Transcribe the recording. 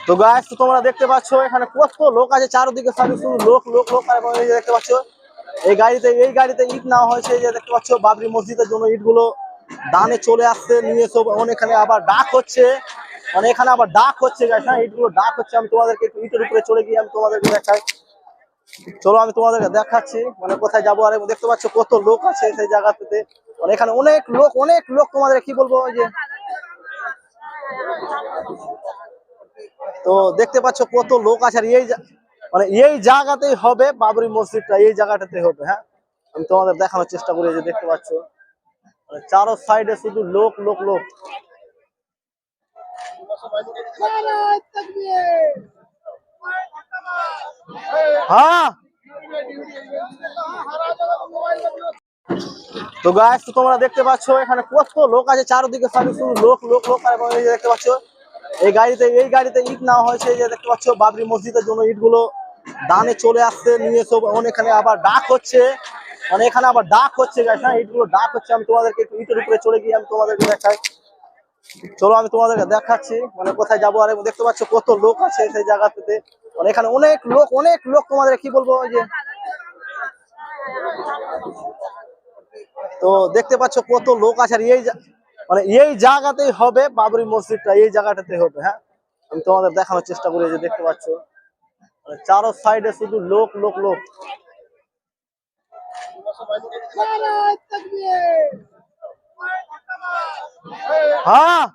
তো গাইস, তো তোমরা দেখতে পাচ্ছ এখানে কত লোক আছে, চারদিকে সারি শুধু লোক লোক লোক। আর এই যে দেখতে পাচ্ছ এই গাড়িতে ইট নেওয়া হয়েছে। এই যে দেখতে পাচ্ছ বাবরি মসজিদের জন্য ইটগুলো দানে চলে আসছে নিয়ে সব। এখানে আবার ডাক হচ্ছে, মানে এখানে আবার ডাক হচ্ছে গাইস। হ্যাঁ, ইটগুলো ডাক হচ্ছে। আমি তোমাদেরকে একটু ইটের উপরে চলে গিয়ে আমি তোমাদেরকে দেখাই। চলো আমি তোমাদেরকে দেখাচ্ছি মানে কোথায় যাবো। আর দেখতে পাচ্ছ কত লোক আছে সেই জায়গাতে। মানে এখানে অনেক লোক তোমাদের কি বলবো। ওই যে তো দেখতে পাচ্ছ কত লোক আছে। আর মানে এই জায়গাতেই হবে বাবরি মসজিদটা, এই জায়গাটাতে হবে। হ্যাঁ, আমি তোমাদের দেখানোর চেষ্টা করি। যে দেখতে পাচ্ছ মানে চারো সাইডে শুধু লোক লোক লোক। হ্যাঁ, তো গাইস, তো তোমরা দেখতে পাচ্ছ এখানে কত লোক আছে, চারদিকে সারি শুধু লোক লোক লোক। আর এই যে দেখতে পাচ্ছ এই গাড়িতে ইট নেওয়া হয়েছে। এই যে দেখতে পাচ্ছ বাবরি মসজিদের জন্য ইটগুলো দানে চলে আসছে নিয়ে সব। এখানে আবার ডাক হচ্ছে, মানে এখানে আবার ডাক হচ্ছে গাইস। হ্যাঁ, ইটগুলো ডাক হচ্ছে। আমি তোমাদেরকে একটু ইটের উপরে চলে গিয়ে আমি তোমাদেরকে দেখাই। চলো আমি তোমাদেরকে দেখাচ্ছি মানে কোথায় যাবো। আর দেখতে পাচ্ছ কত লোক আছে সেই জায়গাতে। মানে এখানে অনেক লোক তোমাদের কি বলবো। ওই যে তো দেখতে পাচ্ছ কত লোক আছে। আর মানে এই জায়গাতেই হবে বাবরি মসজিদটা, এই জায়গাটাতে হবে। হ্যাঁ, আমি তোমাদের দেখানোর চেষ্টা করি। যে দেখতে পাচ্ছ মানে চারো সাইডে শুধু লোক লোক লোক। হ্যাঁ,